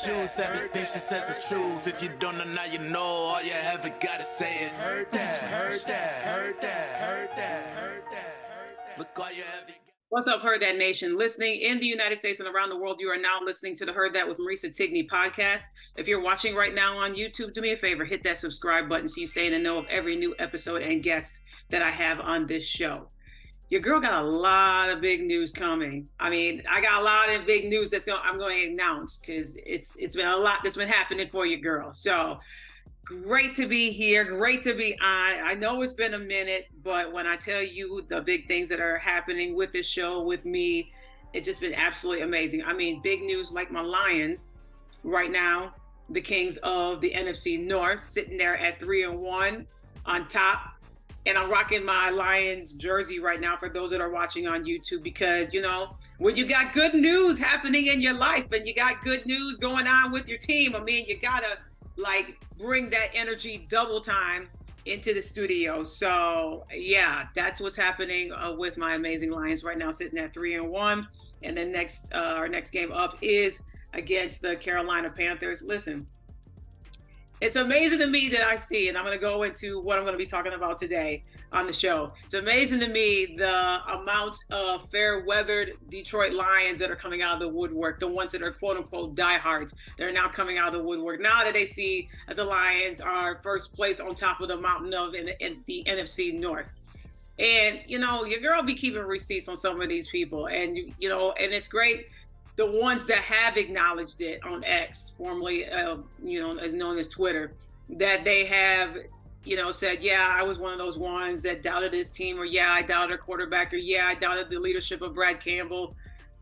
juice. Everything she says is truth. If you don't know, now you know. All you ever gotta say is heard that, heard that, heard that, heard that, heard that, heard that. Look, all you ever. What's up, Heard That Nation? Listening in the United States and around the world, you are now listening to the Heard That with Marisa Tigney podcast. If you're watching right now on YouTube, do me a favor, hit that subscribe button so you stay in the know of every new episode and guest that I have on this show. Your girl got a lot of big news coming. I mean, I got a lot of big news I'm going to announce because it's been a lot that's been happening for your girl. So great to be here. Great to be on. I know it's been a minute, but when I tell you the big things that are happening with this show, with me, it's just been absolutely amazing. I mean, big news like my Lions right now, the Kings of the NFC North, sitting there at 3-1 on top. And I'm rocking my Lions jersey right now for those that are watching on YouTube because, you know, when you got good news happening in your life and you got good news going on with your team, I mean, you got to bring that energy double time into the studio. So yeah, that's what's happening with my amazing Lions right now, sitting at 3-1. And then our next game up is against the Carolina Panthers. Listen, it's amazing to me that I see, and I'm going to go into what I'm going to be talking about today on the show. It's amazing to me the amount of fair-weathered Detroit Lions that are coming out of the woodwork, the ones that are quote-unquote diehards. They're now coming out of the woodwork. Now that they see the Lions are first place on top of the mountain in the NFC North. And, you know, your girl be keeping receipts on some of these people. And, you know, and it's great. The ones that have acknowledged it on X, formerly, you know, as known as Twitter, that they have, you know, said, yeah, I was one of those ones that doubted this team, or yeah, I doubted a quarterback, or yeah, I doubted the leadership of Brad Campbell,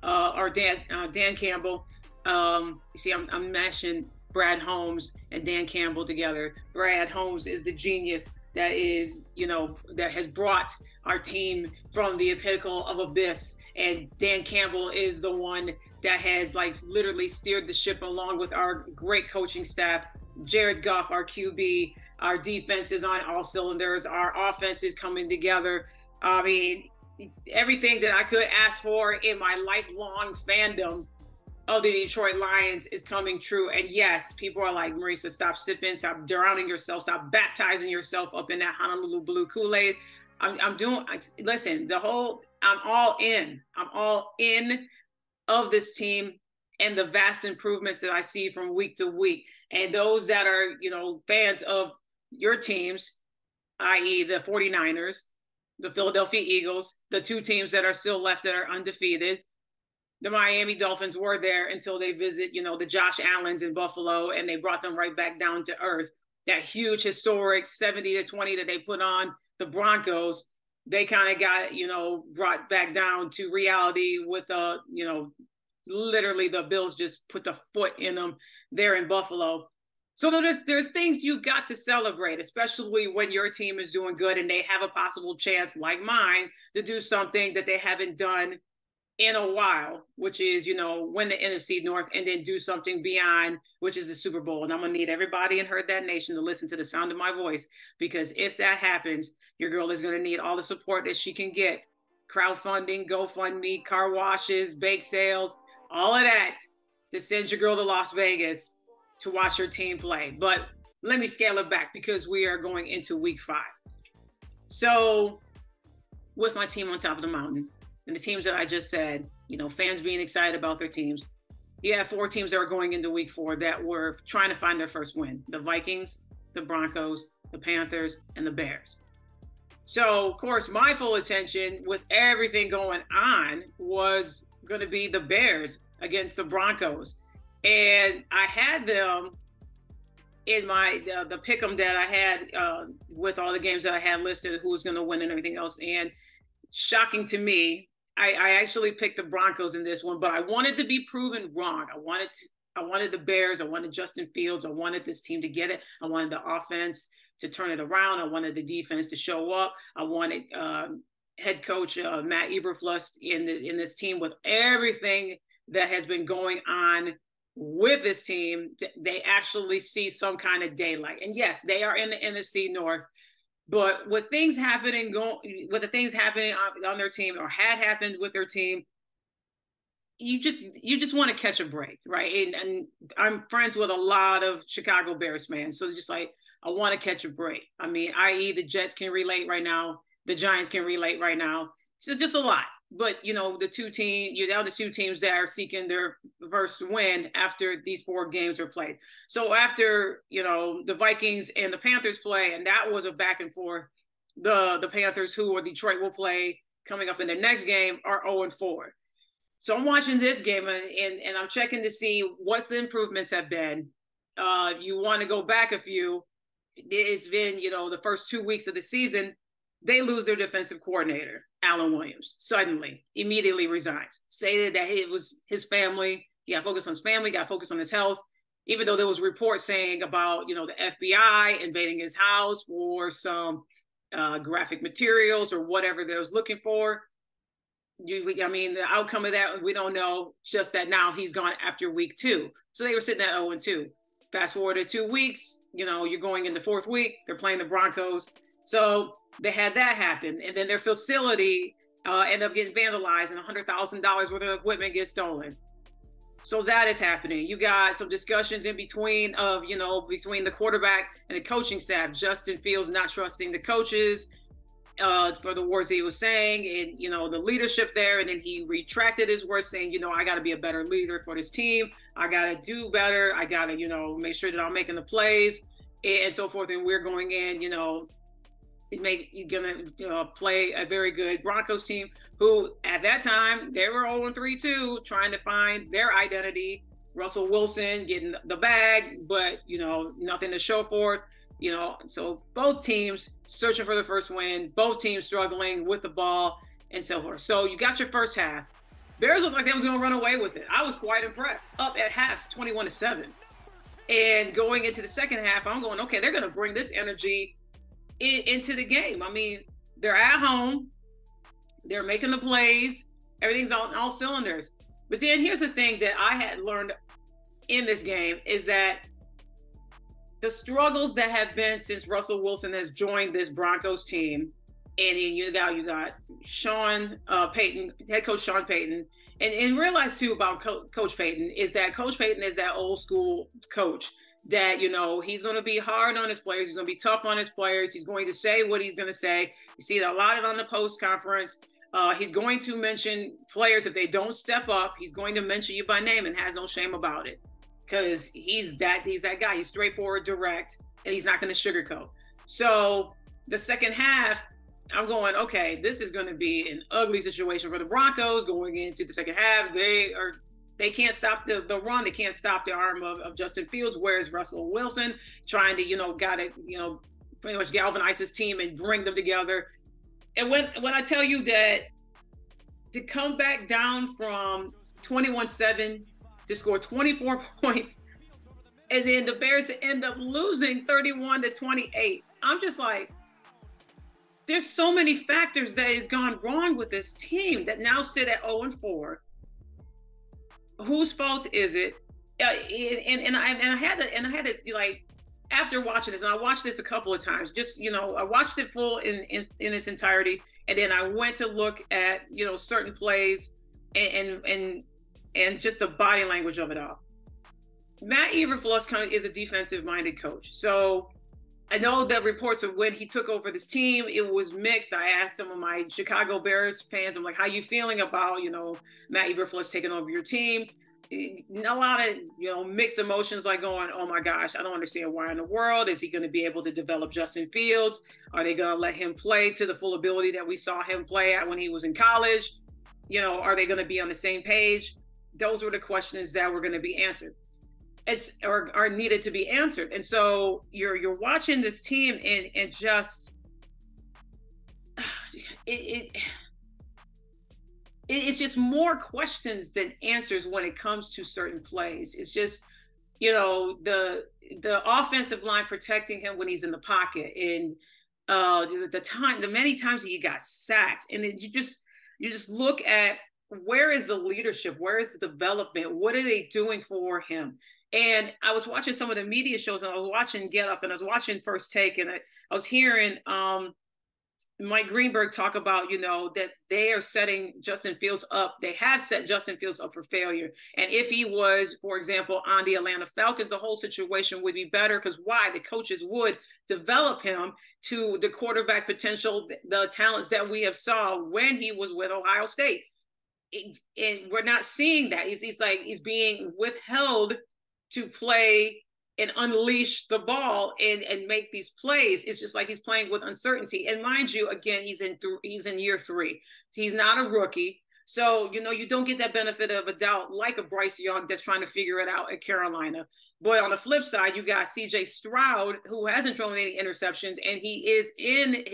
or Dan Campbell. You see, I'm mashing Brad Holmes and Dan Campbell together. Brad Holmes is the genius that is, you know, that has brought our team from the pinnacle of abyss. And Dan Campbell is the one that has literally steered the ship along with our great coaching staff. Jared Goff, our QB, our defense is on all cylinders. Our offense is coming together. I mean, everything that I could ask for in my lifelong fandom of the Detroit Lions is coming true. And yes, people are like, Marisa, stop sipping, stop drowning yourself, stop baptizing yourself up in that Honolulu blue Kool-Aid. Listen, I'm all in. I'm all in of this team and the vast improvements that I see from week to week. And those that are, you know, fans of your teams, i.e. the 49ers, the Philadelphia Eagles, the two teams that are still left that are undefeated. The Miami Dolphins were there until they visit, you know, the Josh Allens in Buffalo, and they brought them right back down to earth. That huge historic 70-20 that they put on the Broncos, they kind of got, you know, brought back down to reality with, you know, literally the Bills just put the foot in them there in Buffalo. So there's things you got to celebrate, especially when your team is doing good and they have a possible chance like mine to do something that they haven't done in a while, which is, you know, win the NFC North and then do something beyond, which is the Super Bowl. And I'm going to need everybody in Heard That Nation to listen to the sound of my voice, because if that happens, your girl is going to need all the support that she can get. Crowdfunding, GoFundMe, car washes, bake sales, all of that to send your girl to Las Vegas to watch her team play. But let me scale it back because we are going into week 5. So with my team on top of the mountain, and the teams that I just said, you know, fans being excited about their teams. You have 4 teams that are going into week 4 that were trying to find their first win. The Vikings, the Broncos, the Panthers, and the Bears. So, of course, my full attention with everything going on was going to be the Bears against the Broncos. And I had them in my the pick'em that I had with all the games that I had listed, who was going to win and everything else. And shocking to me, I actually picked the Broncos in this one, but I wanted to be proven wrong. I wanted the Bears. I wanted Justin Fields. I wanted this team to get it. I wanted the offense to turn it around. I wanted the defense to show up. I wanted head coach Matt Eberflus in this team with everything that has been going on with this team. They actually see some kind of daylight. And yes, they are in the NFC North. But with things happening, on their team, or had happened with their team, you just want to catch a break, right? And I'm friends with a lot of Chicago Bears fans, so just like I want to catch a break. I mean, i.e., the Jets can relate right now, the Giants can relate right now, so just a lot. But the two teams that are seeking their first win after these 4 games are played. So after the Vikings and the Panthers play, and that was a back and forth. The Panthers, who or Detroit will play coming up in their next game, are 0-4. So I'm watching this game and I'm checking to see what the improvements have been. You want to go back a few. It's been, the first 2 weeks of the season, they lose their defensive coordinator, Alan Williams, immediately resigns. Stated that it was his family. He got to focus on his family, got to focus on his health. Even though there was reports saying about, the FBI invading his house for some graphic materials or whatever they was looking for. The outcome of that, we don't know, just that now he's gone after week 2. So they were sitting at 0-2. Fast forward to 2 weeks, you're going in the 4th week. They're playing the Broncos. So they had that happen. And then their facility ended up getting vandalized and $100,000 worth of equipment gets stolen. So that is happening. You got some discussions in between between the quarterback and the coaching staff. Justin Fields not trusting the coaches for the words he was saying, and the leadership there, and then he retracted his words saying, I got to be a better leader for this team, I got to do better, I got to make sure that I'm making the plays and so forth, and we're going in, you're gonna play a very good Broncos team who at that time they were 0-3 too, trying to find their identity. Russell Wilson getting the bag, but nothing to show for it. So both teams searching for the first win, both teams struggling with the ball and so forth. So you got your first half. Bears looked like they was going to run away with it. I was quite impressed. Up at halves, 21-7. And going into the second half, I'm going, okay, they're going to bring this energy into the game. I mean, they're at home. They're making the plays. Everything's on all cylinders. But then here's the thing that I had learned in this game is that the struggles that have been since Russell Wilson has joined this Broncos team, and then you got Sean Payton, head coach Sean Payton, and realize too about Coach Payton is that Coach Payton is that old school coach that he's going to be hard on his players, he's going to be tough on his players, he's going to say what he's going to say. You see that a lot on the post conference. He's going to mention players if they don't step up. He's going to mention you by name and has no shame about it. Because he's that guy. He's straightforward, direct, and he's not going to sugarcoat. So the second half, I'm going, okay, this is going to be an ugly situation for the Broncos going into the second half. They can't stop the run. They can't stop the arm of Justin Fields. Whereas Russell Wilson trying to, pretty much galvanize his team and bring them together. And when I tell you that to come back down from 21-7 to score 24 points, and then the Bears end up losing 31-28. I'm just like, there's so many factors that has gone wrong with this team that now sit at 0-4. Whose fault is it? And I had to like, after watching this, and I watched this a couple of times, just I watched it full in its entirety, and then I went to look at certain plays and just the body language of it all. Matt Eberflus is a defensive-minded coach. So I know the reports of when he took over this team, it was mixed. I asked some of my Chicago Bears fans, I'm like, how you feeling about, Matt Eberflus taking over your team? A lot of, mixed emotions, like going, oh my gosh, I don't understand why in the world is he going to be able to develop Justin Fields? Are they going to let him play to the full ability that we saw him play at when he was in college? Are they going to be on the same page? Those were the questions that were going to be answered. Are needed to be answered. And so you're watching this team and just it's just more questions than answers when it comes to certain plays. It's just the offensive line protecting him when he's in the pocket, and the many times that he got sacked, and then you just look at where is the leadership, where is the development, what are they doing for him? And I was watching some of the media shows, and I was watching Get Up, and I was watching First Take, and I was hearing Mike Greenberg talk about, that they are setting Justin Fields up. They have set Justin Fields up for failure. And if he was, for example, on the Atlanta Falcons, the whole situation would be better because why? The coaches would develop him to the quarterback potential, the talents that we have saw when he was with Ohio State. And we're not seeing that. He's being withheld to play and unleash the ball and make these plays. It's just like he's playing with uncertainty. And mind you, again, he's in year 3. He's not a rookie. So, you don't get that benefit of a doubt like a Bryce Young that's trying to figure it out at Carolina. But on the flip side, you got CJ Stroud, who hasn't thrown any interceptions, and he is in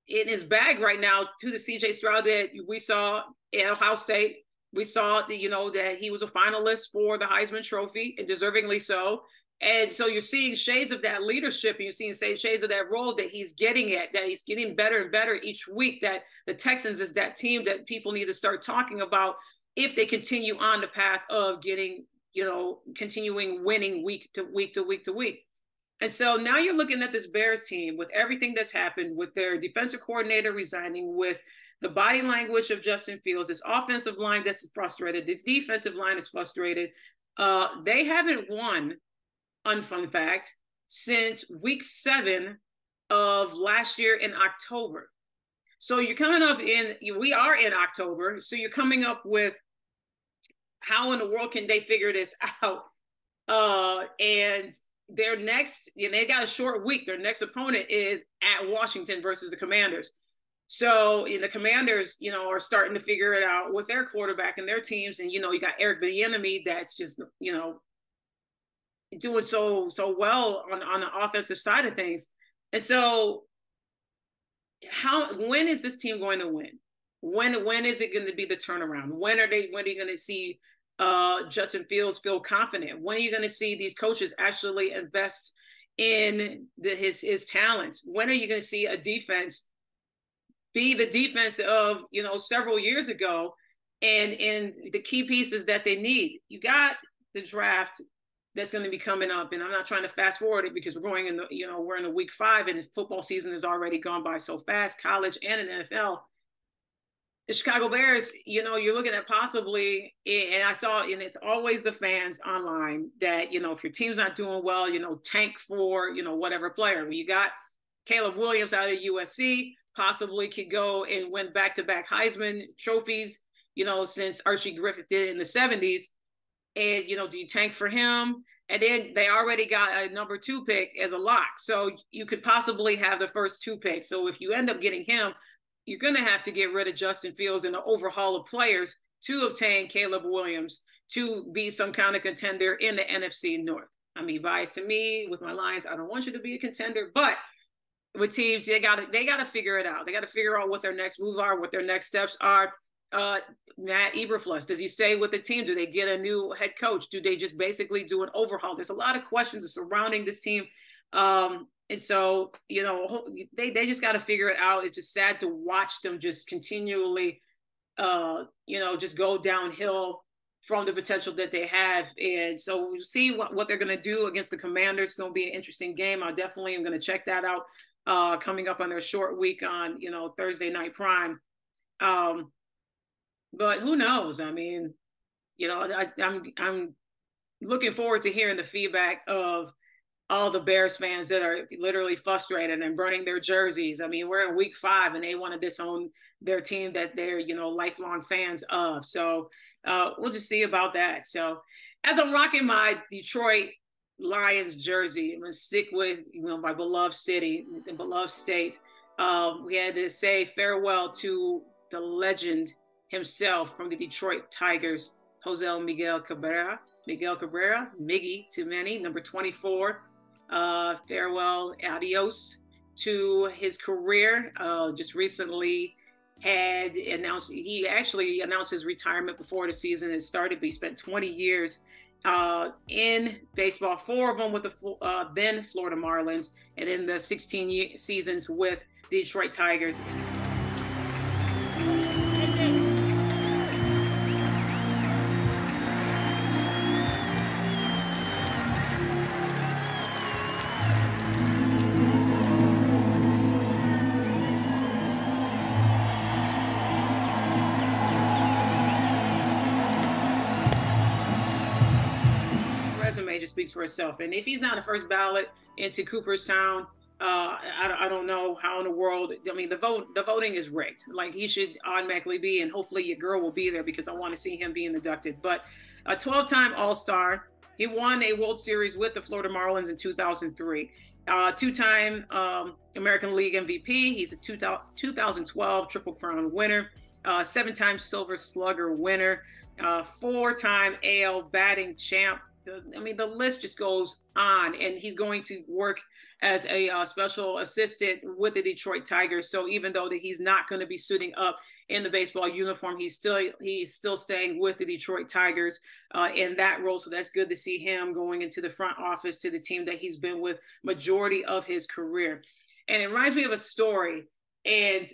his bag right now to the CJ Stroud that we saw at Ohio State. We saw that he was a finalist for the Heisman Trophy, and deservingly so. And so you're seeing shades of that leadership, and you're seeing shades of that role that he's getting at, that he's getting better and better each week, that the Texans is that team that people need to start talking about if they continue on the path of getting, continuing winning week to week to week to week. And so now you're looking at this Bears team with everything that's happened, with their defensive coordinator resigning, with the body language of Justin Fields, this offensive line that's frustrated, the defensive line is frustrated. They haven't won, unfun fact, since week 7 of last year in October. So you're coming up we are in October. So you're coming up with how in the world can they figure this out? And their next, they got a short week. Their next opponent is at Washington versus the Commanders. So the Commanders, are starting to figure it out with their quarterback and their teams. And, you got Eric Bieniemy that's just, doing so well on the offensive side of things. And so when is this team going to win? When is it going to be the turnaround? When are you going to see Justin Fields feel confident? When are you going to see these coaches actually invest in his talents? When are you going to see a defense be the defense of, several years ago and the key pieces that they need? You got the draft that's going to be coming up. And I'm not trying to fast forward it because we're going in we're in the week 5 and the football season has already gone by so fast, college and in NFL. The Chicago Bears, you're looking at possibly, and I saw, and it's always the fans online that, if your team's not doing well, tank for, whatever player. You got Caleb Williams out of USC, possibly could go and win back-to-back Heisman trophies, since Archie Griffith did it in the 70s. And, do you tank for him? And then they already got a number 2 pick as a lock. So you could possibly have the first 2 picks. So if you end up getting him, you're going to have to get rid of Justin Fields and the overhaul of players to obtain Caleb Williams to be some kind of contender in the NFC North. I mean, biased to me with my Lions, I don't want you to be a contender, but with teams, they got to figure it out. They got to figure out what their next moves are, what their next steps are. Matt Eberflus, does he stay with the team? Do they get a new head coach? Do they just basically do an overhaul? There's a lot of questions surrounding this team. And so, they just got to figure it out. It's just sad to watch them just continually, just go downhill from the potential that they have. And so we'll see what they're going to do against the Commanders. It's going to be an interesting game. I definitely am going to check that out coming up on their short week on, Thursday Night Prime. But who knows? I mean, I'm looking forward to hearing the feedback of all the Bears fans that are literally frustrated and burning their jerseys. I mean, we're in week 5 and they want to disown their team that they're, lifelong fans of. So we'll just see about that. So as I'm rocking my Detroit Lions jersey, I'm going to stick with, my beloved city, the beloved state. We had to say farewell to the legend himself from the Detroit Tigers, Miguel Cabrera, Miggy to many, number 24. Farewell, adios to his career. Just recently he actually announced his retirement before the season had started, but he spent 20 years in baseball, 4 of them with the then Florida Marlins, and then the 16 seasons with the Detroit Tigers. resume just speaks for itself. And if he's not a first ballot into Cooperstown, I don't know how in the world. I mean, the voting is rigged. Like, he should automatically be, and hopefully your girl will be there because I want to see him being inducted. But a 12-time All-Star. He won a World Series with the Florida Marlins in 2003. Two-time American League MVP. He's a 2012 Triple Crown winner. 7-time Silver Slugger winner. 4-time AL batting champ. I mean, the list just goes on. And he's going to work as a special assistant with the Detroit Tigers. So even though that he's not going to be suiting up in the baseball uniform, he's still staying with the Detroit Tigers in that role. So that's good to see him going into the front office to the team that he's been with majority of his career. And it reminds me of a story, and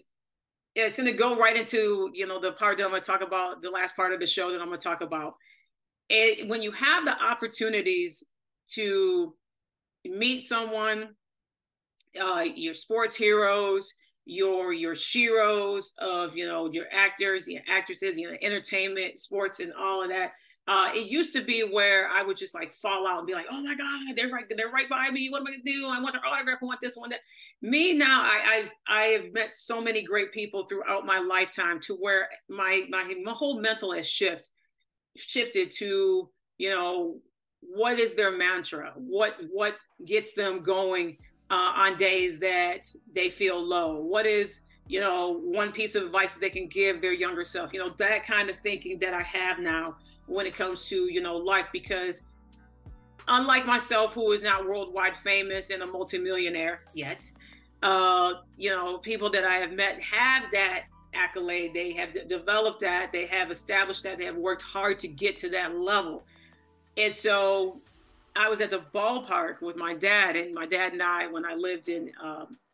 it's going to go right into, the part that I'm going to talk about, the last part of the show that I'm going to talk about. And when you have the opportunities to meet someone, your sports heroes, your sheroes of, your actors, your actresses, entertainment, sports, and all of that. It used to be where I would just like fall out and be like, oh my God, they're right by me. What am I gonna do? I want their autograph. I want this, I want that. Me now, I have met so many great people throughout my lifetime to where my whole mental has shifted to, what is their mantra? What gets them going on days that they feel low? What is, one piece of advice that they can give their younger self? That kind of thinking that I have now when it comes to, life, because unlike myself, who is not worldwide famous and a multimillionaire yet, people that I have met have that accolade. They have developed that, they have established that, they have worked hard to get to that level. And so I was at the ballpark with my dad, and my dad and I, when I lived in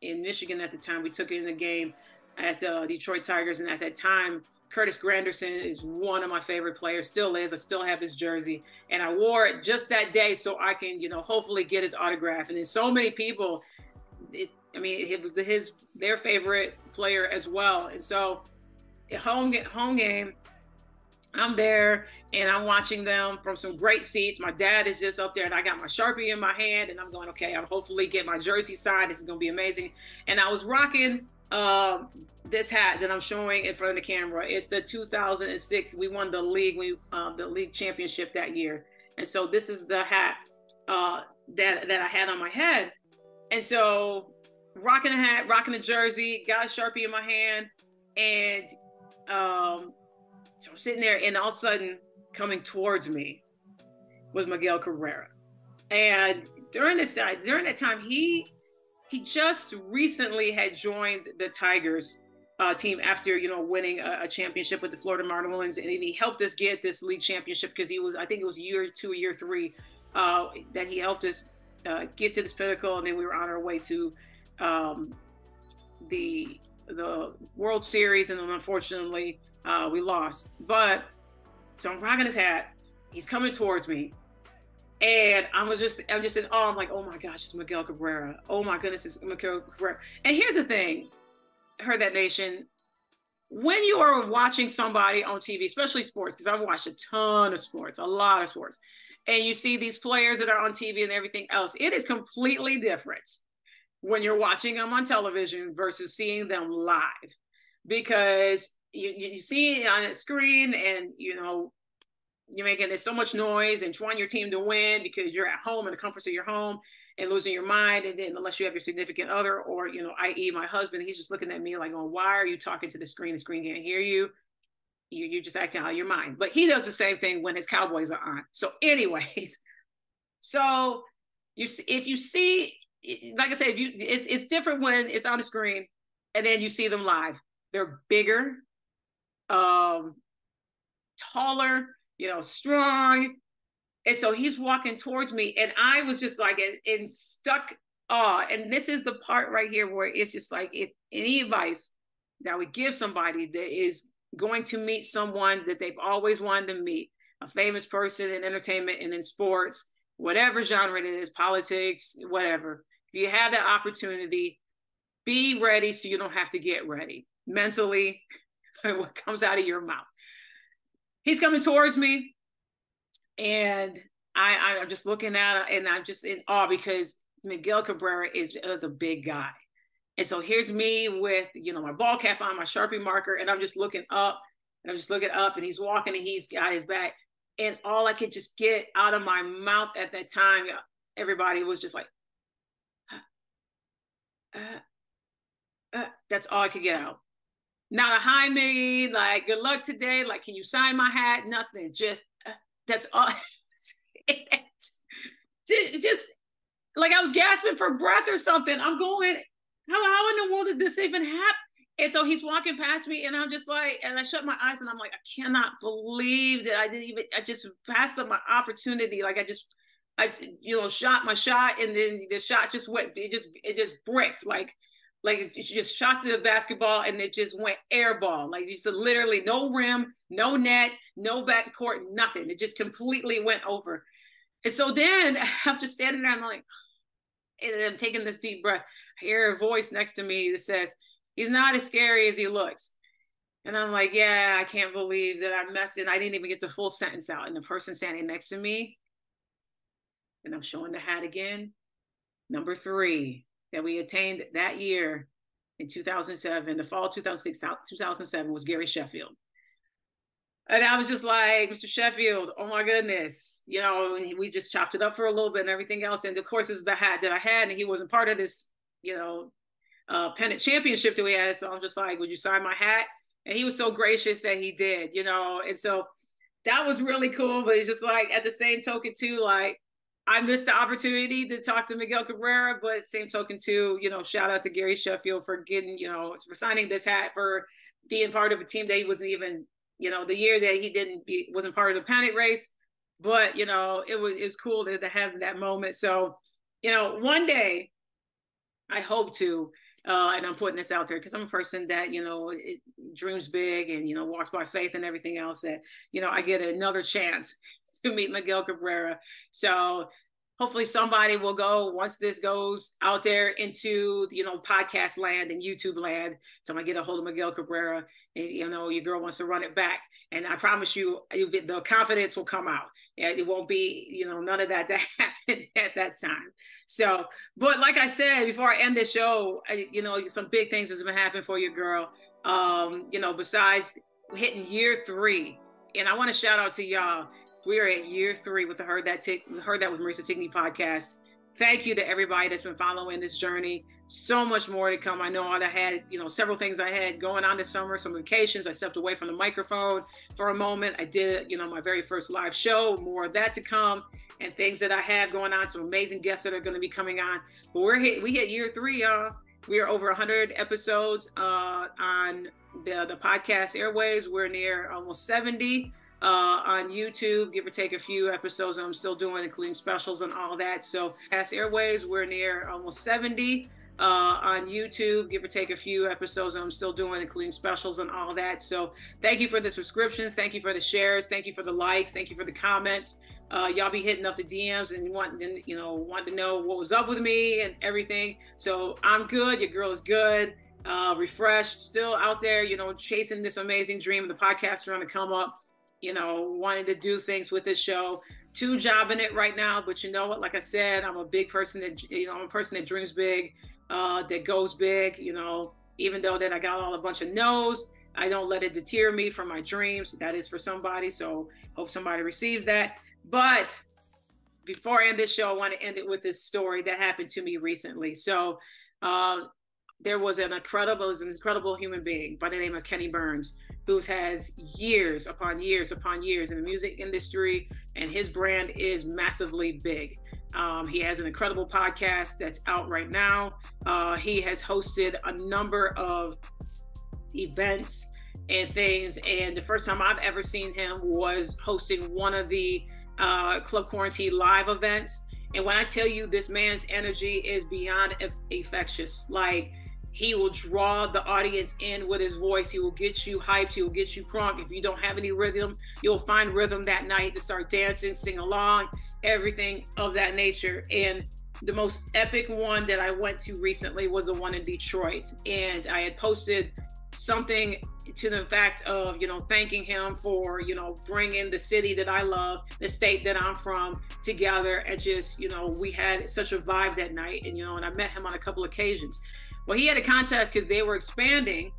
Michigan at the time, we took in the game at the Detroit Tigers. And at that time, Curtis Granderson is one of my favorite players, still is. I still have his jersey, and I wore it just that day so I can, hopefully get his autograph. And then so many people, it was their favorite player as well. And so home game, I'm there and I'm watching them from some great seats. My dad is just up there and I got my Sharpie in my hand and I'm going, okay, I'll hopefully get my jersey signed. This is going to be amazing. And I was rocking this hat that I'm showing in front of the camera. It's the 2006. We won the league championship that year. And so this is the hat that I had on my head. And so rocking the hat, rocking the jersey, got a Sharpie in my hand. And so I'm sitting there, and all of a sudden, coming towards me was Miguel Cabrera. And during that time, he just recently had joined the Tigers team after, winning a championship with the Florida Marlins, and he helped us get this league championship because I think it was year 2, year 3 that he helped us get to this pinnacle, and then we were on our way to the World Series, and then unfortunately we lost. But so I'm rocking his hat, he's coming towards me, and I'm just in awe. I'm like, oh my gosh, it's Miguel Cabrera. Oh my goodness, it's Miguel Cabrera. And here's the thing, Heard That Nation, when you are watching somebody on TV, especially sports, because I've watched a ton of sports, a lot of sports, and you see these players that are on TV and everything else, it is completely different when you're watching them on television versus seeing them live, because you see it on a screen and, you're making there's so much noise and trying your team to win because you're at home in the comforts of your home and losing your mind. And then unless you have your significant other or, i.e. my husband, he's just looking at me like, oh, why are you talking to the screen? The screen can't hear you. You're just acting out of your mind. But he does the same thing when his Cowboys are on. So anyways, so if you see, like I said, it's different when it's on the screen and then you see them live. They're bigger, taller, strong. And so he's walking towards me, and I was just like in stuck awe. And this is the part right here where it's just like, if any advice that I would give somebody that is going to meet someone that they've always wanted to meet, a famous person in entertainment and in sports, whatever genre it is, politics, whatever. If you have that opportunity, be ready so you don't have to get ready mentally. What comes out of your mouth. He's coming towards me, and I'm just looking at her and I'm just in awe because Miguel Cabrera is a big guy. And so here's me with, my ball cap on, my Sharpie marker, and I'm just looking up and he's walking and he's got his back. And all I could just get out of my mouth at that time, everybody was just like, that's all I could get out. Not a hi, Miggy, like, good luck today. Like, can you sign my hat? Nothing. Just, that's all. Just like I was gasping for breath or something. I'm going, how in the world did this even happen? And so he's walking past me and I'm just like, and I shut my eyes and I'm like, I cannot believe that I just passed up my opportunity. Like I shot my shot and then the shot just went, it just bricked. Like it just shot the basketball and it just went air ball. Like just literally no rim, no net, no backcourt, nothing. It just completely went over. And so then after standing there, I'm like, and I'm taking this deep breath, I hear a voice next to me that says, he's not as scary as he looks. And I'm like, yeah, I can't believe that I messed it. I didn't even get the full sentence out. And the person standing next to me, and I'm showing the hat again, number 3 that we attained that year in 2007, the fall 2006, 2007 was Gary Sheffield. And I was just like, Mr. Sheffield, oh my goodness, and we just chopped it up for a little bit and everything else. And of course, this is the hat that I had, and he wasn't part of this, pennant championship that we had. So I'm just like, would you sign my hat? And he was so gracious that he did, and so that was really cool. But it's just like, at the same token too, like, I missed the opportunity to talk to Miguel Cabrera, but same token too, shout out to Gary Sheffield for getting, for signing this hat, for being part of a team that he wasn't even, the year that he wasn't part of the pennant race, but, it was cool to have that moment. So, one day I hope to, and I'm putting this out there because I'm a person that, dreams big and, walks by faith and everything else, that, I get another chance to meet Miguel Cabrera. So hopefully somebody will go, once this goes out there into, podcast land and YouTube land, somebody get a hold of Miguel Cabrera and, your girl wants to run it back. And I promise you, the confidence will come out. And it won't be, none of that happened at that time. So, but like I said, before I end the show, some big things has been happening for your girl. Besides hitting year 3, and I want to shout out to y'all. We are at year 3 with the Heard That with Marisa Tigney podcast. Thank you to everybody that's been following this journey. So much more to come. I know I had, several things I had going on this summer, some vacations. I stepped away from the microphone for a moment. I did, my very first live show, more of that to come, and things that I have going on, some amazing guests that are going to be coming on. But we hit year 3, y'all. We are over 100 episodes on the podcast airwaves. We're near almost 70. On YouTube, give or take a few episodes I'm still doing, including specials and all that. So past airways, we're near almost 70 on YouTube, give or take a few episodes I'm still doing, including specials and all that. So thank you for the subscriptions. Thank you for the shares. Thank you for the likes. Thank you for the comments. Y'all be hitting up the DMs and want to know what was up with me and everything. So I'm good. Your girl is good. Refreshed, still out there, chasing this amazing dream. The podcasts are going to come up. Wanting to do things with this show, 2 jobbing it right now. But you know what? Like I said, I'm a big person that, I'm a person that dreams big, that goes big, even though that I got a bunch of no's, I don't let it deter me from my dreams. That is for somebody. So hope somebody receives that. But before I end this show, I want to end it with this story that happened to me recently. So there was an incredible human being by the name of Kenny Burns, who has years upon years upon years in the music industry, and his brand is massively big. He has an incredible podcast that's out right now. He has hosted a number of events and things, and the first time I've ever seen him was hosting one of the Club Quarantine live events. And when I tell you, this man's energy is beyond infectious. Like, he will draw the audience in with his voice. He will get you hyped. He will get you crunk. If you don't have any rhythm, you'll find rhythm that night to start dancing, sing along, everything of that nature. And the most epic one that I went to recently was the one in Detroit. And I had posted something to the fact of, thanking him for, bringing the city that I love, the state that I'm from together. And just, we had such a vibe that night. And, and I met him on a couple occasions. Well, he had a contest because they were expanding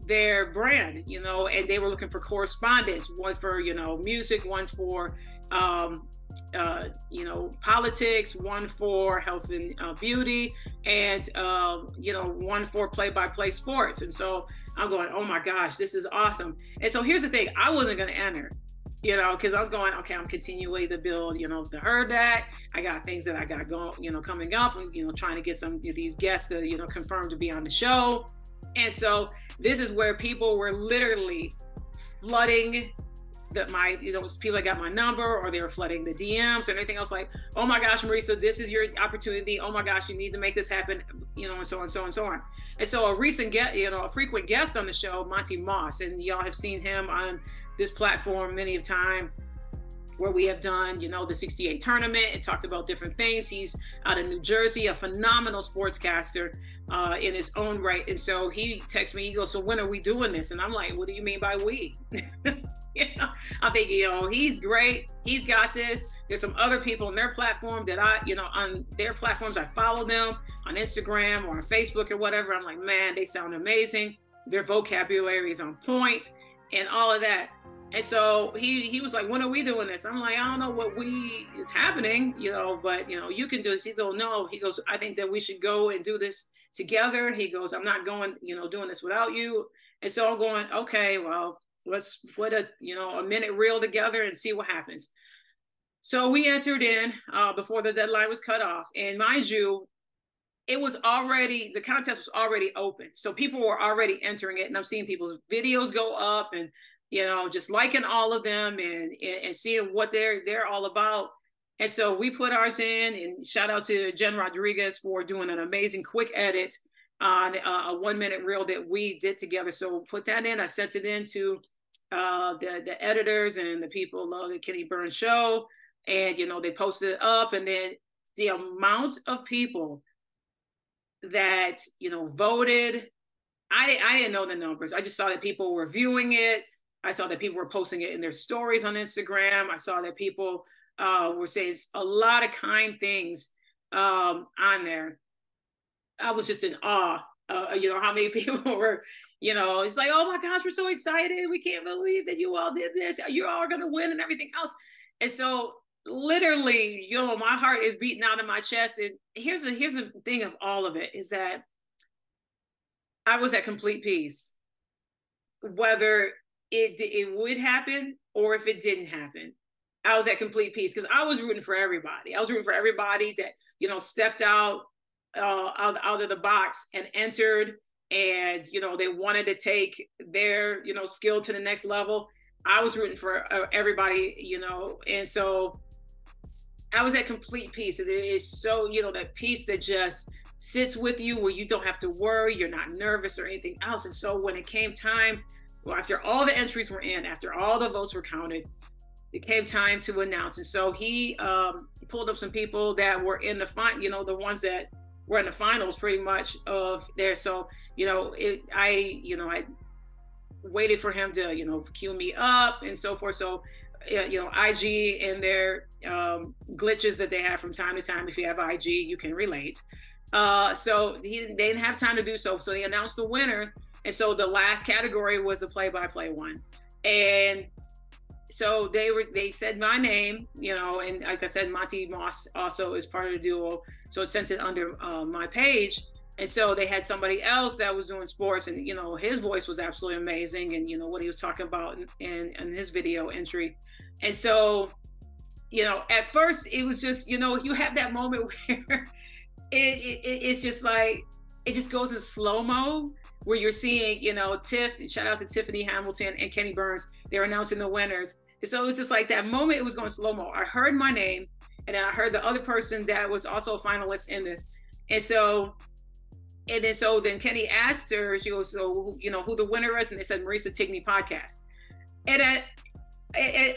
their brand, and they were looking for correspondents, one for, music, one for, politics, one for health and beauty, and, one for play-by-play sports. And so I'm going, oh my gosh, this is awesome. And so here's the thing, I wasn't going to enter, because I was going, okay, I'm continuing to build, the Heard That. I got things that I got going, coming up, and, trying to get some of these guests to, confirm to be on the show. And so this is where people were literally flooding people that got my number, or they were flooding the DMs and everything else, like, oh my gosh, Marisa, this is your opportunity. Oh my gosh, you need to make this happen, and so on, so on, so on. And so a recent guest, a frequent guest on the show, Monty Moss, and y'all have seen him on this platform many a time, where we have done, the 68 tournament and talked about different things. He's out of New Jersey, a phenomenal sportscaster in his own right. And so he texts me, he goes, so when are we doing this? And I'm like, what do you mean by we? I'm thinking, he's great. He's got this. There's some other people on their platform that on their platforms, I follow them on Instagram or on Facebook or whatever. I'm like, man, they sound amazing. Their vocabulary is on point and all of that. And so he was like, when are we doing this? I'm like, I don't know what we is happening, but, you can do this. He goes, no, he goes, I think that we should go and do this together. He goes, I'm not going, doing this without you. And so I'm going, okay, well, let's put a minute reel together and see what happens. So we entered in before the deadline was cut off. And mind you, the contest was already open. So people were already entering it, and I'm seeing people's videos go up and, just liking all of them and seeing what they're all about. And so we put ours in, and shout out to Jen Rodriguez for doing an amazing quick edit on a 1 minute reel that we did together. So put that in. I sent it in to the editors and the people of the Kenny Burns show. And, they posted it up, and then the amount of people that, voted, I didn't know the numbers. I just saw that people were viewing it. I saw that people were posting it in their stories on Instagram. I saw that people were saying a lot of kind things on there. I was just in awe, how many people were, it's like, oh my gosh, we're so excited. We can't believe that you all did this. You all are going to win and everything else. And so literally, my heart is beating out of my chest. And here's the thing of all of it is that I was at complete peace, whether it would happen or if it didn't happen. I was at complete peace because I was rooting for everybody. I was rooting for everybody that, stepped out of the box and entered, and, they wanted to take their, skill to the next level. I was rooting for everybody, and so I was at complete peace. And it is so, that peace that just sits with you where you don't have to worry, you're not nervous or anything else. And so when it came time, after all the entries were in, after all the votes were counted, it came time to announce. And so he pulled up some people that were in the the ones that were in the finals pretty much of there. So, I waited for him to, cue me up and so forth. So, IG and their glitches that they have from time to time. If you have IG, you can relate. So they didn't have time to do so. So they announced the winner. And so the last category was the play-by-play one. And so they said my name, and like I said, Monty Moss also is part of the duo. So it sent it under my page. And so they had somebody else that was doing sports, and, his voice was absolutely amazing. And, what he was talking about in his video entry. And so, at first it was just, you have that moment where it's just like, it just goes in slow-mo, where you're seeing, shout out to Tiffany Hamilton and Kenny Burns, they're announcing the winners. And so it was just like that moment, it was going slow-mo. I heard my name, and then I heard the other person that was also a finalist in this. And then Kenny asked her, she goes, so, who the winner is? And they said, Marisa Tigney podcast. And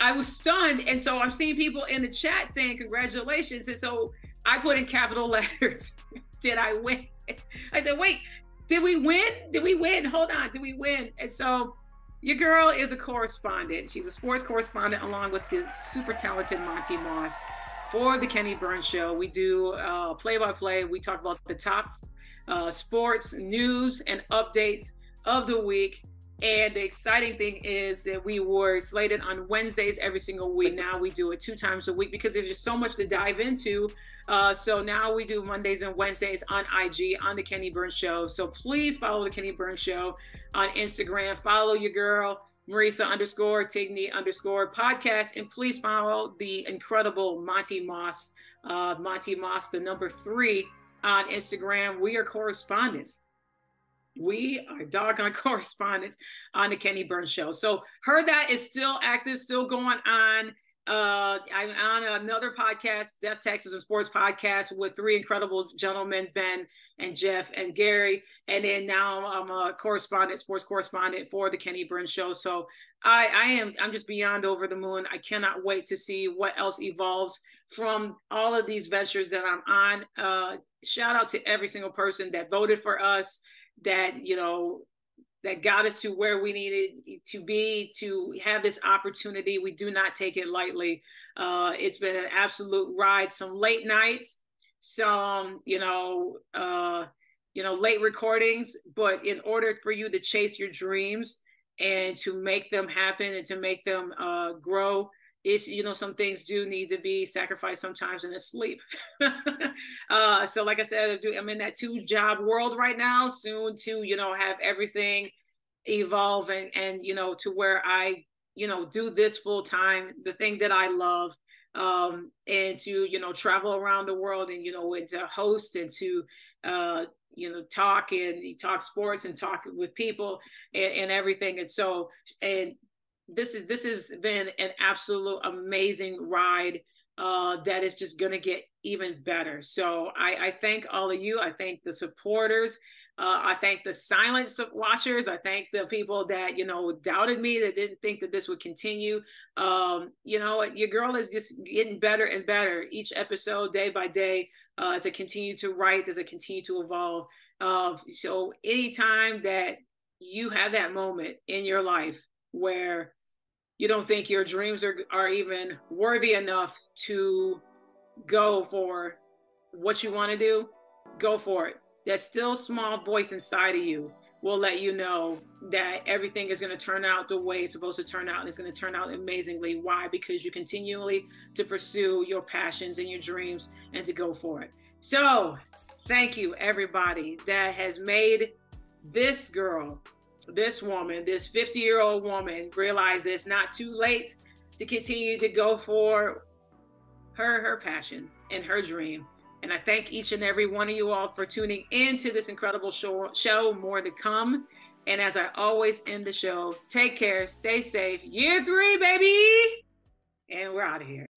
I was stunned. And so I'm seeing people in the chat saying, congratulations. And so I put in capital letters, did I win? I said, wait, did we win? Did we win? Hold on, did we win? And so Your girl is a correspondent. She's a sports correspondent along with the super talented Monty Moss for the Kenny Burns Show. We do play-by-play. We talk about the top sports news and updates of the week. And the exciting thing is that we were slated on Wednesdays every single week. Now we do it 2 times a week because there's just so much to dive into. So now we do Mondays and Wednesdays on IG on the Kenny Burns Show. So please follow the Kenny Burns Show on Instagram. Follow your girl, Marisa _Tigney _podcast. And please follow the incredible Monty Moss, the number 3 on Instagram. We are correspondents. We are doggone correspondents on the Kenny Burns Show. So Heard That is still active, still going on. I'm on another podcast, Death, Taxes, and Sports podcast with 3 incredible gentlemen, Ben and Jeff and Gary. And then now I'm a sports correspondent for the Kenny Burns Show. So I'm just beyond over the moon. I cannot wait to see what else evolves from all of these ventures that I'm on. Shout out to every single person that voted for us, that got us to where we needed to be to have this opportunity. We do not take it lightly. It's been an absolute ride. Some late nights, some late recordings, but in order for you to chase your dreams and to make them happen and to make them grow, it's, some things do need to be sacrificed sometimes in sleep. So like I said, I'm in that 2-job world right now, soon to, have everything evolve and to where I, do this full time, the thing that I love, and to, travel around the world and, and to host and to, talk sports and talk with people and everything. And so, and this has been an absolute amazing ride that is just going to get even better. So I thank all of you. I thank the supporters. I thank the silent watchers. I thank the people that, doubted me, that didn't think that this would continue. Your girl is just getting better and better each episode, day by day, as I continue to write, as I continue to evolve. So anytime that you have that moment in your life where you don't think your dreams are even worthy enough to go for what you want to do, go for it. That still small voice inside of you will let you know that everything is going to turn out the way it's supposed to turn out, and it's going to turn out amazingly. Why? Because you continually to pursue your passions and your dreams and to go for it. So thank you, everybody that has made this girl, this woman, this 50-year-old woman, realize it's not too late to continue to go for her passion and her dream. And I thank each and every one of you all for tuning into this incredible show. More to come. And as I always end the show, take care, stay safe. Year 3, baby. And we're out of here.